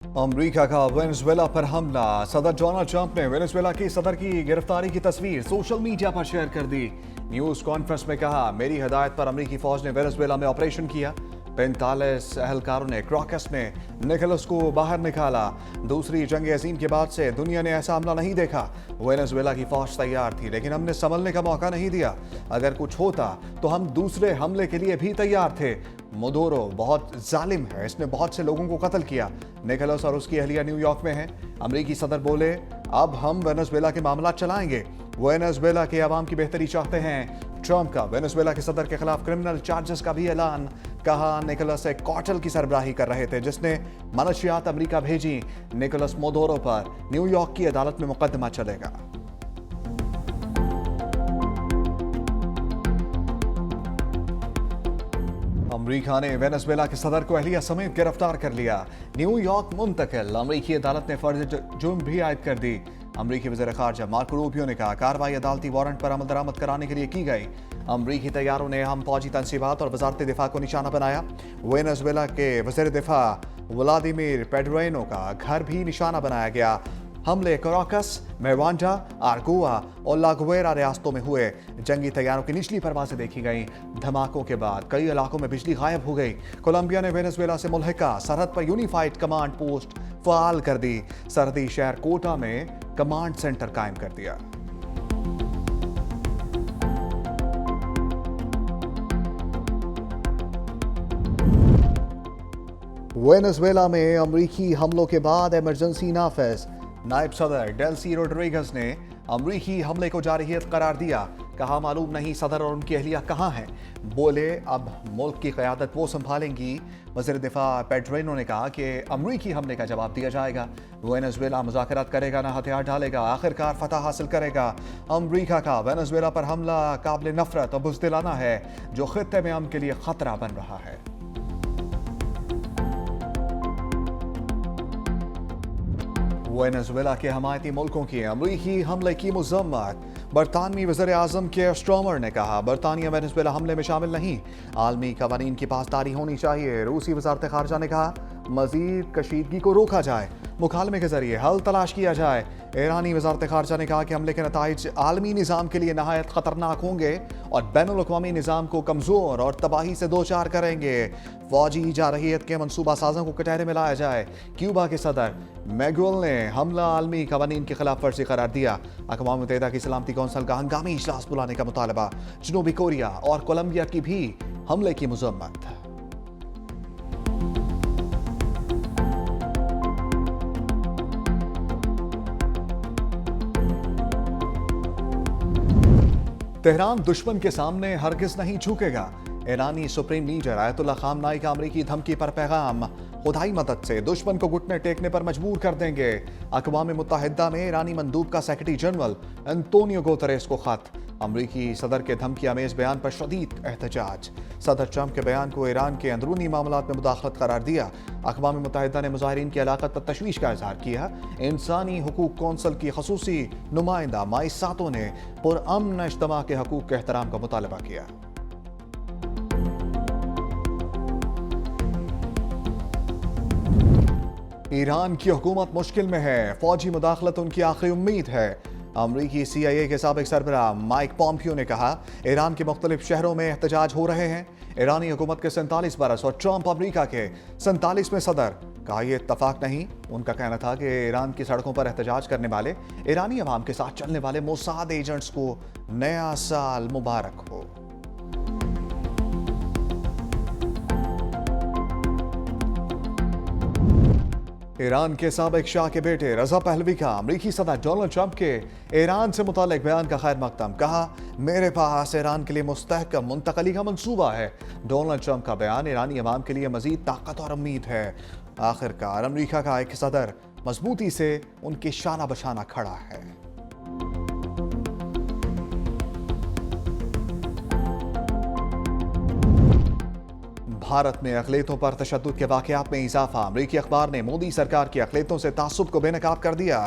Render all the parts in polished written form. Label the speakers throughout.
Speaker 1: America का Venezuela पर हमला। सदर डोनाल्ड ट्रंप ने वेनेजुएला की सदर की गिरफ्तारी की तस्वीर सोशल मीडिया पर शेयर कर दी। न्यूज कॉन्फ्रेंस में कहा, मेरी हिदायत पर अमेरिकी फौज ने वेनेजुएला में ऑपरेशन किया। 45 एहलकारों ने क्रॉकस में निकोलस को बाहर निकाला। दूसरी जंग अजीम के बाद से दुनिया ने ऐसा हमला नहीं देखा। वेनेजुएला की फौज तैयार थी, लेकिन हमने संभलने का मौका नहीं दिया। अगर कुछ होता तो हम दूसरे हमले के लिए भी तैयार थे। मोदोरो बहुत जालिम है, इसने बहुत से लोगों को कत्ल किया। निकोलस और उसकी अहलिया न्यूयॉर्क में है। अमेरिकी सदर बोले, अब हम वेनेजुएला के मामला चलाएंगे। वेनेजुएला के अवाम की बेहतरी चाहते हैं। ट्रंप का वेनेजुएला के सदर के खिलाफ क्रिमिनल चार्जेस का भी ऐलान। कहा, निकोलस एक कार्टेल की सरबराही कर रहे थे जिसने मनशियात अमेरिका भेजी। निकोलस मोदोरो पर न्यूयॉर्क की अदालत में मुकदमा चलेगा। अमेरिका ने वेनेजुएला के सदर को अहलिया समेत गिरफ्तार कर लिया। न्यूयॉर्क मुंतकिल। अमेरिकी अदालत ने फर्ज जुर्म भी आयद कर दी। अमेरिकी वज़ीर ख़ारजा मार्को रूबियो ने कहा, कार्रवाई अदालती वारंट पर अमल दरामद कराने के लिए की गई। अमेरिकी तैयारों ने हम फौजी तनसीबात और वजारत दिफा को निशाना बनाया। वेनेजुएला के वज़ीर दिफा व्लादिमीर पेड्रोइनो का घर भी निशाना बनाया गया। हमले कारacas, मेवांडा, आर्गुआ और लागुएरा रियासतों में हुए। जंगी तैयारों की निचली परवाजें देखी गईं। धमाकों के बाद कई इलाकों में बिजली गायब हो गई। कोलंबिया ने वेनेजुएला से मुल्हिका सरहद पर यूनिफाइड कमांड पोस्ट फाल कर दी। सरहदी शहर कोटा में कमांड सेंटर कायम कर दिया। वेनेजुएला में अमेरिकी हमलों के बाद इमरजेंसी नाफिज। नायब सदर डेल्सी रोड्रिगेज ने अमेरिकी हमले को जारहियत करार दिया। कहा, मालूम नहीं सदर और उनकी अहलिया कहाँ हैं। बोले, अब मुल्क की क़यादत वो संभालेंगी। वज़ीर दिफा पेड्रोइनो ने कहा कि अमेरिकी हमले का जवाब दिया जाएगा। वेनेजुएला मुज़ाकरात करेगा, ना हथियार डालेगा, आखिरकार फतह हासिल करेगा। अमेरिका का वेनेजुएला पर हमला काबिल नफरत और बुज़दिलाना है, जो खित्ते में अमन के लिए खतरा बन रहा है। वेनेजुएला के हमायती मुल्कों की अमेरिकी हमले की मज़म्मत। बरतानवी वज़ीर आज़म के स्ट्रोमर ने कहा, बरतानिया वेनेजुएला हमले में शामिल नहीं। आलमी कवानीन की पासदारी होनी चाहिए। रूसी वज़ारत ख़ारजा ने कहा, मज़ीद कशीदगी को रोका जाए, मुकालमे के जरिए हल तलाश किया जाए। ईरानी वज़ारत ख़ारजा ने कहा कि हमले के नताइज आलमी निज़ाम के लिए नहायत ख़तरनाक होंगे और बैनुल अक़वामी निज़ाम को कमज़ोर और तबाही से दो चार करेंगे। फ़ौजी जारहियत के मनसूबा साजों को कटहरे में लाया जाए। क्यूबा के सदर मैगुएल ने हमला आलमी कवानीन की खिलाफ वर्जी करार दिया। अक़वाम मुत्तहिदा की सलामती कौंसिल का हंगामी इजलास बुलाने का मुतालबा। जनूबी कोरिया और कोलंबिया की भी हमले की मज़म्मत। तेहरान दुश्मन के सामने हरगिज नहीं झुकेगा। ईरानी सुप्रीम लीडर आयतुल्लाह खामनाई का अमेरिकी धमकी पर पैगाम, खुदाई मदद से दुश्मन को घुटने टेकने पर मजबूर कर देंगे। अक़वाम मुत्तहिदा में ईरानी मंदूब का सेक्रेटरी जनरल एंटोनियो गुतेरेस को खत। अमेरिकी सदर के धमकी आमेज बयान पर शदीद एहतजाज। सदर ट्रंप के बयान को ईरान के अंदरूनी मामलात में मुदाखलत करार दिया। अक़वाम मुत्तहिदा ने मुजाहिरीन की हलाकत पर तशवीश का इजहार किया। इंसानी हुकूक कौंसिल की खसूसी नुमाइंदा माइस सातो ने पुरअमन इज्तिमा के हकूक के एहतराम का मुतालबा किया। ईरान की हुकूमत मुश्किल में है, फौजी मुदाखलत उनकी आखिरी उम्मीद है। अमरीकी CIA के साबिक सरबराह माइक पॉम्पियो ने कहा, ईरान के मुख्तलिफ शहरों में एहतजाज हो रहे हैं। ईरानी हुकूमत के 47 बरस और ट्रंप अमरीका के 47वें सदर का ये इत्तफाक नहीं। उनका कहना था कि ईरान की सड़कों पर एहतजाज करने वाले ईरानी अवाम के साथ चलने वाले मोसाद एजेंट्स को नया साल मुबारक हो। ईरान के साबिक शाह के बेटे रजा पहलवी का अमेरिकी सदर डोनाल्ड ट्रंप के ईरान से मुतालिक बयान का खैर मकदम। कहा, मेरे पास ईरान के लिए मुस्तहकम मुंतकली का मंसूबा है। डोनाल्ड ट्रंप का बयान ईरानी अवाम के लिए मजीद ताकत और उम्मीद है। आखिरकार अमेरिका का एक सदर मजबूती से उनके शाना बशाना खड़ा है। भारत में अक़लियतों पर तशद्दुद के वाक़यात में इजाफा। अमरीकी अखबार ने मोदी सरकार की अक़लियतों से तासुब को बेनकाब कर दिया।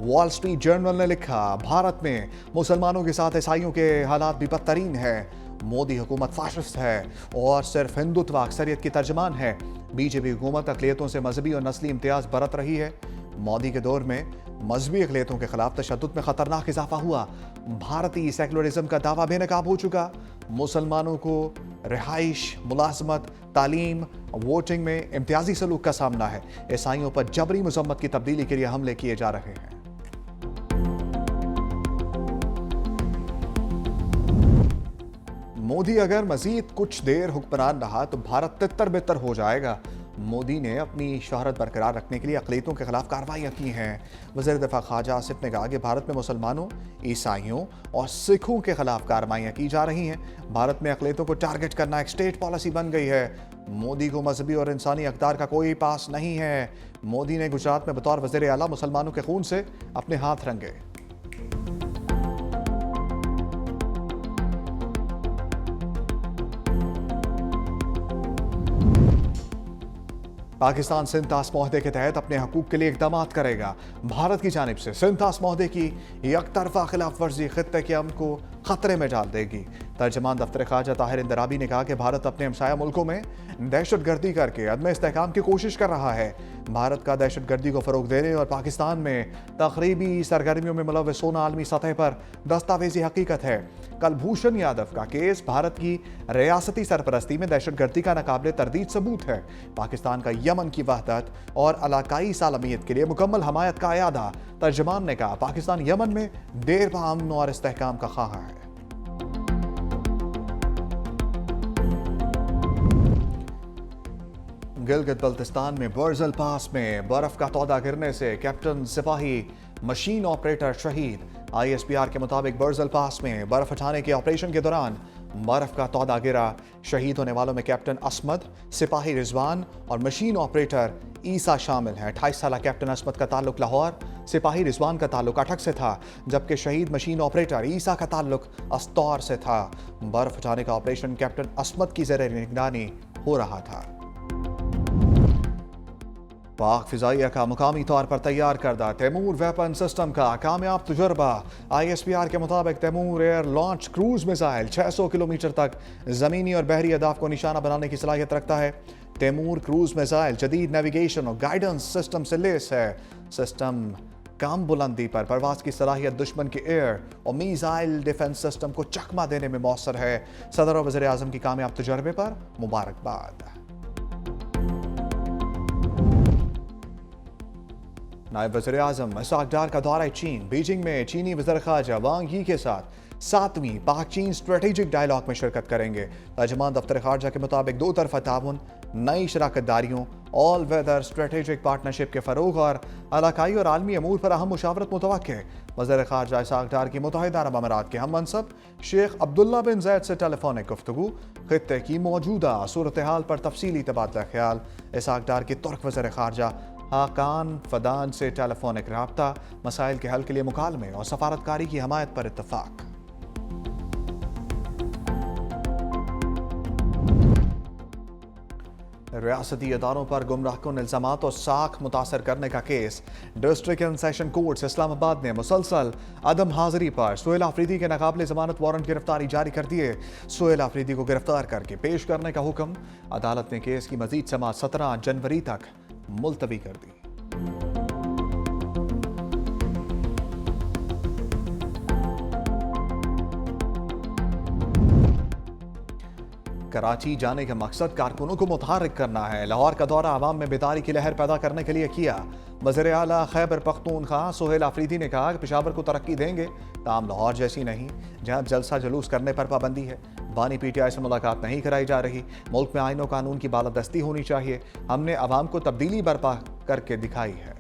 Speaker 1: वॉल स्ट्रीट जर्नल ने लिखा, भारत में मुसलमानों के साथ ईसाइयों के हालात भी बदतरीन है। मोदी हुकूमत फाशिस्ट है और सिर्फ हिंदुत्व अक्सरियत की तर्जमान है। बीजेपी हुकूमत अक़लियतों से मजहबी और नस्ली इम्तियाज बरत रही है। मोदी के दौर में मजहबी अक़लियतों के खिलाफ तशद्दुद में खतरनाक इजाफा हुआ। भारतीय सेकुलरिज्म का दावा बेनकाब हो चुका। मुसलमानों को रिहाइश, मुलाजमत, तालीम, वोटिंग में इम्तियाजी सलूक का सामना है। ईसाइयों पर जबरी मजम्मत की तब्दीली के लिए हमले किए जा रहे हैं। मोदी अगर मजीद कुछ देर हुक्मरान रहा तो भारत तितर बितर हो जाएगा। मोदी ने अपनी शोहरत बरकरार रखने के लिए अक़लियतों के खिलाफ कार्रवाइयाँ की हैं। वज़ीर दिफ़ा ख्वाजा आसिफ ने कहा कि भारत में मुसलमानों, ईसाइयों और सिखों के खिलाफ कार्रवाइयाँ की जा रही हैं। भारत में अक़लियतों को टारगेट करना एक स्टेट पॉलिसी बन गई है। मोदी को मजहबी और इंसानी अक़दार का कोई पास नहीं है। मोदी ने गुजरात में बतौर वज़ीर आला मुसलमानों के खून से अपने हाथ रंगे। पाकिस्तान सिंध तास मुआहदे के तहत अपने हकूक के लिए इक़दाम करेगा। भारत की जानिब से सिंध तास मुआहदे की एक तरफा खिलाफ वर्जी खित्ते के अमन को खतरे में डाल देगी। तर्जमान दफ्तर ख़ारजा ताहिर इंदराबी ने कहा कि भारत अपने हमसाया मुल्कों में दहशतगर्दी करके अदम इस्तेहकाम की कोशिश कर रहा है। भारत का दहशतगर्दी को फ़रोग देने और पाकिस्तान में तक़रीबी सरगर्मियों में मुलव्वस होना आलमी सतह पर दस्तावेजी हकीकत है। कलभूषण यादव का केस भारत की रियासती सरपरस्ती में दहशतगर्दी का नाकाबिले तरदीद सबूत है। पाकिस्तान का यमन की वहदत और इलाकाई सालमियत के लिए मुकम्मल हमायत का अयादा। तर्जमान ने कहा, पाकिस्तान यमन में देर पा अमन और इस्तेहकाम का ख्वाह है। गिलगित बल्तिस्तान में बर्जल पास में बर्फ का तौदा गिरने से कैप्टन सिपाही मशीन ऑपरेटर शहीद। ISPR के मुताबिक बर्जल पास में बर्फ हटाने के ऑपरेशन के दौरान बर्फ का तौदा गिरा। शहीद होने वालों में कैप्टन असमद, सिपाही रिजवान और मशीन ऑपरेटर ईसा शामिल हैं। 28 साल कैप्टन असमद का ताल्लुक लाहौर, सिपाही रिजवान का ताल्लुक अटक से था, जबकि शहीद मशीन ऑपरेटर ईसा का ताल्लुक अस्तौर से था। बर्फ हटाने का ऑपरेशन कैप्टन असमद की ज़ेर निगरानी हो रहा था। पाक फिजाइया का मुकामी तौर पर तैयार करदा तैमूर वेपन सिस्टम का कामयाब तजुर्बा। ISPR के मुताबिक Taimur air launch cruise missile 600 kilometre तक ज़मीनी और बहरी अहदाफ को निशाना बनाने की सलाहियत रखता है। तैमूर क्रूज मिसाइल जदीद नेविगेशन और गाइडेंस सिस्टम से लेस है। सिस्टम कम बुलंदी पर परवाज की सलाहियत दुश्मन के एयर और मिसाइल डिफेंस सिस्टम को चकमा देने में मौसर है। सदर और वज़ीर आज़म की कामयाब तजुर्बे पर मुबारकबाद। नायब वज़ीर आज़म इसाक डार का दौरा चीन। बीजिंग में चीनी वज़ीर ख़ारजा वांग यी के साथ 7वीं पाक चीन स्ट्रेटेजिक डायलॉग में शिरकत करेंगे। तर्जमान दफ्तर ख़ारजा के मुताबिक दो तरफा ताउन, नई शराकत दारियों, ऑल वेदर स्ट्रेटेजिक पार्टनरशिप के फ़रोग़ और इलाकाई और आलमी अमूर पर अहम मुशावरत मुतवक्के। वज़ीर ख़ारजा इसाक डार की मुत्तहिदा अरब अमारात के हम मनसब शेख अब्दुल्ला बिन ज़ैद से टेलीफोनिक गुफ्तगू। खित्ते की मौजूदा सूरत हाल पर तफसीली तबादला ख्याल। इसाक डार की तुर्क वज़ीर ख़ारजा हाकान फदान से टेलीफोनिक रब्ता। मसाइल के हल के लिए मुकालमे और सफारतकारी की हमायत पर इत्तफाक। रियासती अदारों पर गुमराहकुन इल्जामात और साख मुतासर करने का case. District and session courts Islamabad ने मुसलसल अदम हाजिरी पर सुहेल आफरीदी के नाकाबिले जमानत वारंट गिरफ्तारी जारी कर दिए। सुहेल आफरीदी को गिरफ्तार करके पेश करने का हुक्म। अदालत ने केस की मजीद समाअत 17 जनवरी तक मुलतवी कर दी। कराची जाने का मकसद कारकुनों को मुतहर्रिक करना है। लाहौर का दौरा आवाम में बेदारी की लहर पैदा करने के लिए किया। वज़ीर आला खैबर पख्तूनख्वा सुहेल आफरीदी ने कहा कि पेशावर को तरक्की देंगे, ताम लाहौर जैसी नहीं जहां जलसा जुलूस करने पर पाबंदी है। बानी PTI से मुलाकात नहीं कराई जा रही। मुल्क में आईन और कानून की बालादस्ती होनी चाहिए। हमने अवाम को तब्दीली बर्पा करके दिखाई है।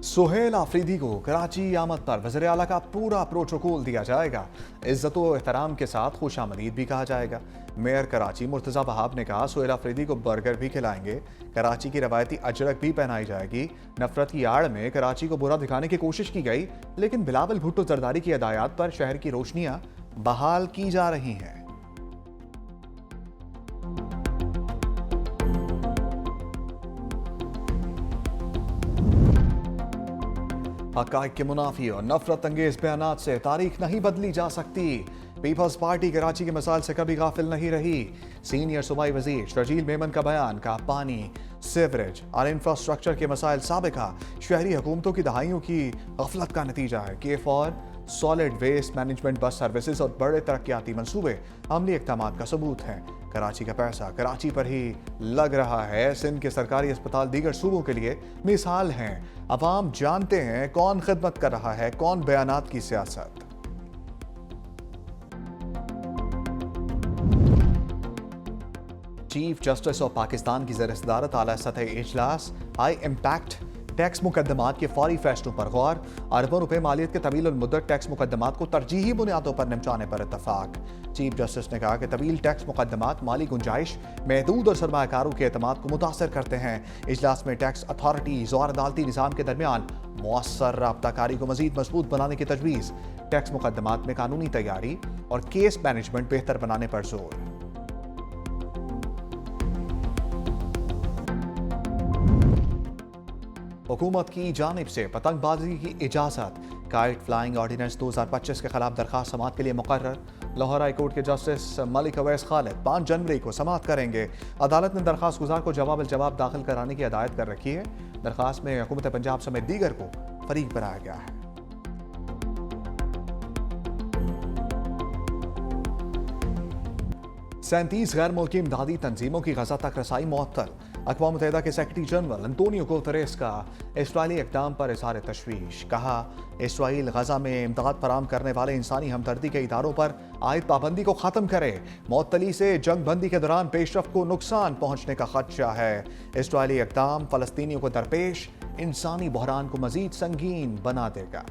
Speaker 1: सुहेल आफरीदी को कराची आमद पर वज़ीर आला का पूरा प्रोटोकॉल दिया जाएगा। इज्जत व एहतराम के साथ खुशामदीद भी कहा जाएगा। मेयर कराची मुर्तज़ा वहाब ने कहा, सुहेल आफरीदी को बर्गर भी खिलाएंगे। कराची की रवायती अजरक भी पहनाई जाएगी। नफरत की आड़ में कराची को बुरा दिखाने की कोशिश की गई, लेकिन बिलावल भुट्टो जरदारी की हिदायत पर शहर की रोशनियां बहाल की जा रही हैं। हक़ाइक़ के मुनाफी और नफरत अंगेज बयानात से तारीख नहीं बदली जा सकती। पीपल्स पार्टी कराची के मसाइल से कभी गाफिल नहीं रही। सीनियर सूबाई वजीर शर्जील मेमन का बयान का पानी, सीवरेज और इंफ्रास्ट्रक्चर के मसाइल साबिका शहरी हुकूमतों की दहाइयों की गफलत का नतीजा है। KFOR, solid waste management, bus services और बड़े तरक्याती मनसूबे अमली इक़दामात का सबूत हैं। कराची का पैसा कराची पर ही लग रहा है। सिंध के सरकारी अस्पताल दीगर सूबों के लिए मिसाल हैं। अवाम जानते हैं कौन खिदमत कर रहा है, कौन बयानात की सियासत। चीफ जस्टिस ऑफ पाकिस्तान की ज़ेर सदारत आला सतही इजलास हाई इम्पैक्ट टैक्स मुकदमात के फौरी फैसलों पर गौर। अरबों रुपए मालियत के तवील मुद्दत टैक्स मुकदमात को तरजीही बुनियादों पर निपटाने पर इतफाक। चीफ जस्टिस ने कहा कि तवील टैक्स मुकदमात माली गुंजाइश, महदूद और सरमाकारों के एतमाद को मुतासर करते हैं। इजलास में टैक्स अथॉरिटीज़ और अदालती निज़ाम के दरमियान मौसर राब्ताकारी को मजीद मजबूत बनाने की तजवीज़। टैक्स मुकदमात में कानूनी तैयारी और केस मैनेजमेंट बेहतर बनाने पर जोर। हुकूमत की जानिब से पतंगबाजी की इजाज़त। काइट फ्लाइंग ऑर्डिनेंस 2025 के खिलाफ दरखास्त समात के लिए मुकर्रर। लाहौर हाई कोर्ट के जस्टिस मलिक अवैस खालिद 5 जनवरी को समात करेंगे। अदालत ने दरखास्त गुजार को जवाब दाखिल कराने की हिदायत कर रखी है। दरखास्त में हुकूमत पंजाब समेत दीगर को फरीक बनाया गया है। 37 गैर मुल्की इमदादी तंजीमों की गजा तक रसाई मुअत्तल। अक़वाम मुत्तहिदा के सेक्रेटरी जनरल अंतोनियो गुतेरेस का इसराइली इक़दाम पर इज़हार तशवीश। कहा, इसराइल गजा में इमदाद फराहम करने वाले इंसानी हमदर्दी के इदारों पर आयद पाबंदी को ख़त्म करे। मुअत्तली से जंग बंदी के दौरान पेशरफ्त को नुकसान पहुँचने का खदशा है। इसराइली इक़दाम फ़लस्तीनियों को दरपेश इंसानी बहरान को मज़ीद संगीन बना देगा।